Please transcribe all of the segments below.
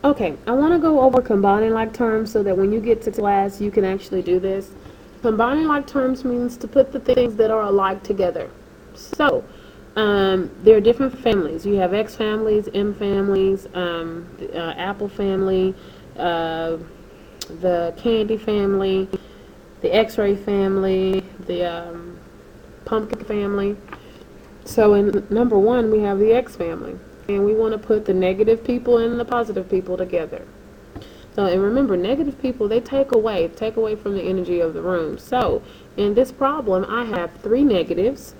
Okay, I want to go over combining like terms so that when you get to class, you can actually do this. Combining like terms means to put the things that are alike together. So, there are different families. You have X families, M families, Apple family, uh, the candy family, the X-ray family, the pumpkin family. So in number one, we have the X family, and we want to put the negative people and the positive people together. So, and remember, negative people, they take away from the energy of the room. So, in this problem, I have 3 negatives,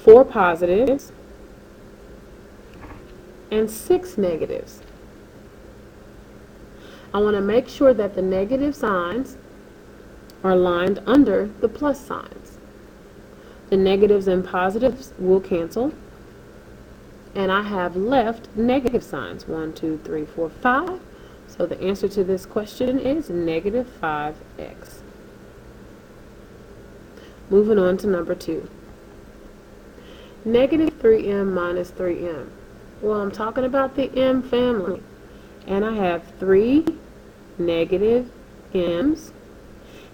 4 positives, and 6 negatives. I want to make sure that the negative signs are lined under the plus signs. The negatives and positives will cancel, and I have left negative signs, 1, 2, 3, 4, 5. So the answer to this question is negative 5x. Moving on to number 2. Negative 3m minus 3m. Well, I'm talking about the m family. And I have 3 negative m's.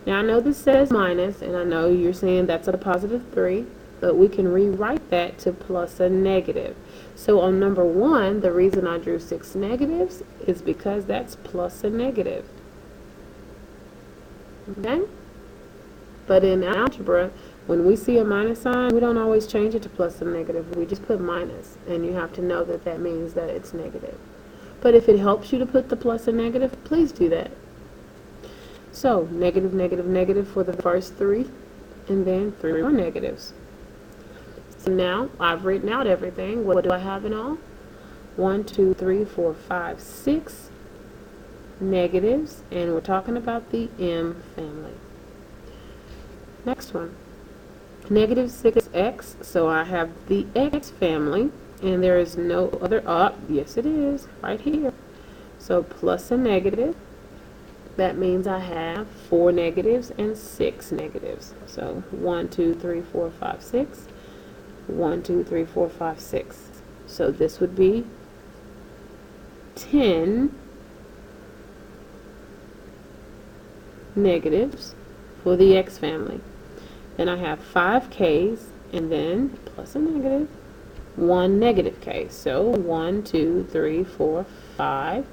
Now I know this says minus, and I know you're saying that's a positive 3, but we can rewrite that to plus a negative. So on number 1, the reason I drew 6 negatives is because that's plus a negative. Okay? But in algebra, when we see a minus sign, we don't always change it to plus or negative. We just put minus, and you have to know that that means that it's negative. But if it helps you to put the plus or negative, please do that. So, negative, negative, negative for the first 3, and then 3 more negatives. So now, I've written out everything. What do I have in all? 1, 2, 3, 4, 5, 6 negatives, and we're talking about the M family. Next one. Negative 6x, so I have the X family, and there is no other, yes it is, right here. So plus a negative, that means I have 4 negatives and 6 negatives. So 1, 2, 3, 4, 5, 6. 1, 2, 3, 4, 5, 6. So this would be 10 negatives for the X family. Then I have 5 K's, and then plus a negative, 1 negative K. So 1, 2, 3, 4, 5,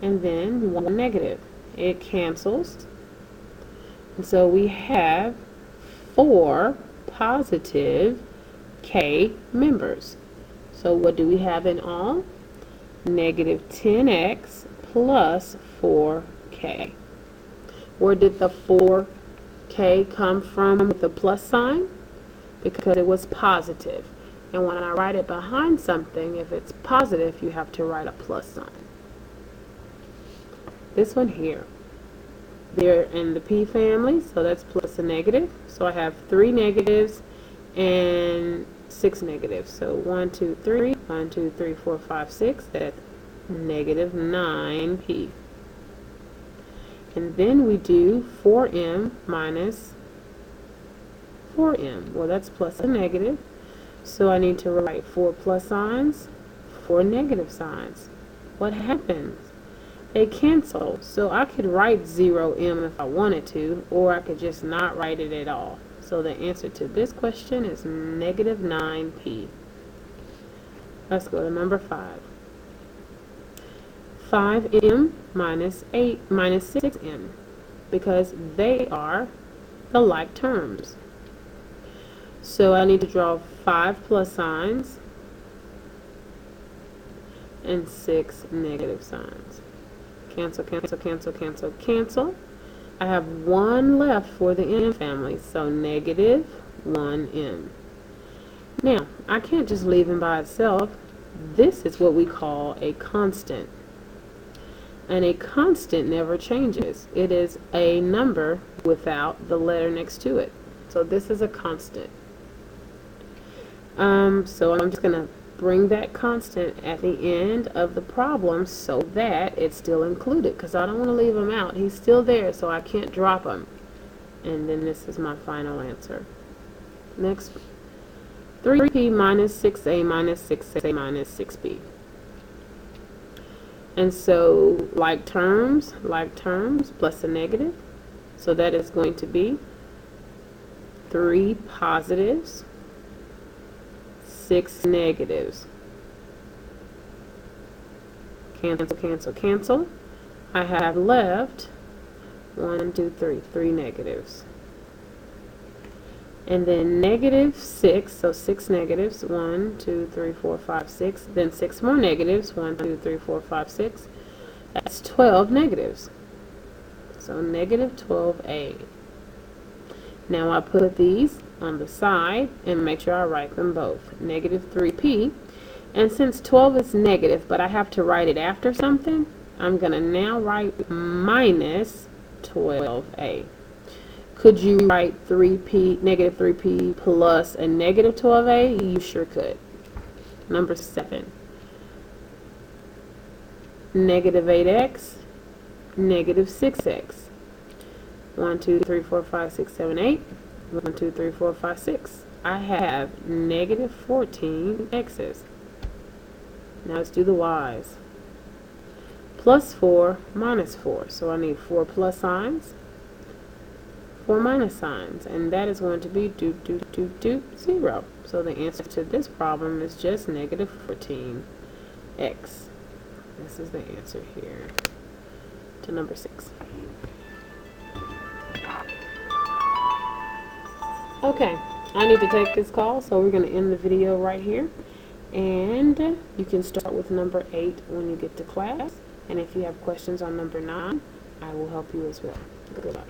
and then 1 negative. It cancels. And so we have 4 positive K members. So what do we have in all? Negative 10x plus 4K. Where did the 4K come from with the plus sign? Because it was positive. And when I write it behind something, if it's positive, you have to write a plus sign. This one here, they're in the P family, so that's plus a negative. So I have 3 negatives and 6 negatives. So 1, 2, 3, 1, 2, 3, 4, 5, 6, that's negative 9p. And then we do 4m minus 4m. Well, that's plus a negative. So I need to write 4 plus signs, 4 negative signs. What happens? They cancel. So I could write 0m if I wanted to, or I could just not write it at all. So the answer to this question is negative 9p. Let's go to number 5. 5m minus 6m, because they are the like terms. So I need to draw 5 plus signs and 6 negative signs. Cancel, cancel, cancel, cancel, cancel. I have 1 left for the M family, so negative 1m. Now, I can't just leave him by itself. This is what we call a constant. And a constant never changes. It is a number without the letter next to it. So this is a constant. So I'm just going to bring that constant at the end of the problem so that it's still included, because I don't want to leave him out. He's still there, so I can't drop him. And then this is my final answer. Next, 3p minus 6a minus 6a minus 6b. And so like terms plus a negative. So that is going to be 3 positives, 6 negatives. Cancel, cancel, cancel. I have left 1, 2, 3, 3 negatives. And then negative 6, so 6 negatives, 1, 2, 3, 4, 5, 6. Then 6 more negatives, 1, 2, 3, 4, 5, 6. That's 12 negatives. So negative 12a. Now I put these on the side and make sure I write them both. Negative 3p. And since 12 is negative, but I have to write it after something, I'm going to now write minus 12a. Could you write 3p, negative 3p plus a negative 12a? You sure could. Number 7. Negative 8x, negative 6x. 1, 2, 3, 4, 5, 6, 7, 8. 1, 2, 3, 4, 5, 6. I have negative 14 x's. Now let's do the y's. Plus 4, minus 4. So I need 4 plus signs, 4 minus signs, and that is going to be 0. So the answer to this problem is just negative 14x. This is the answer here to number 6. Okay, I need to take this call, so we're going to end the video right here. And you can start with number 8 when you get to class. And if you have questions on number 9, I will help you as well. Good luck.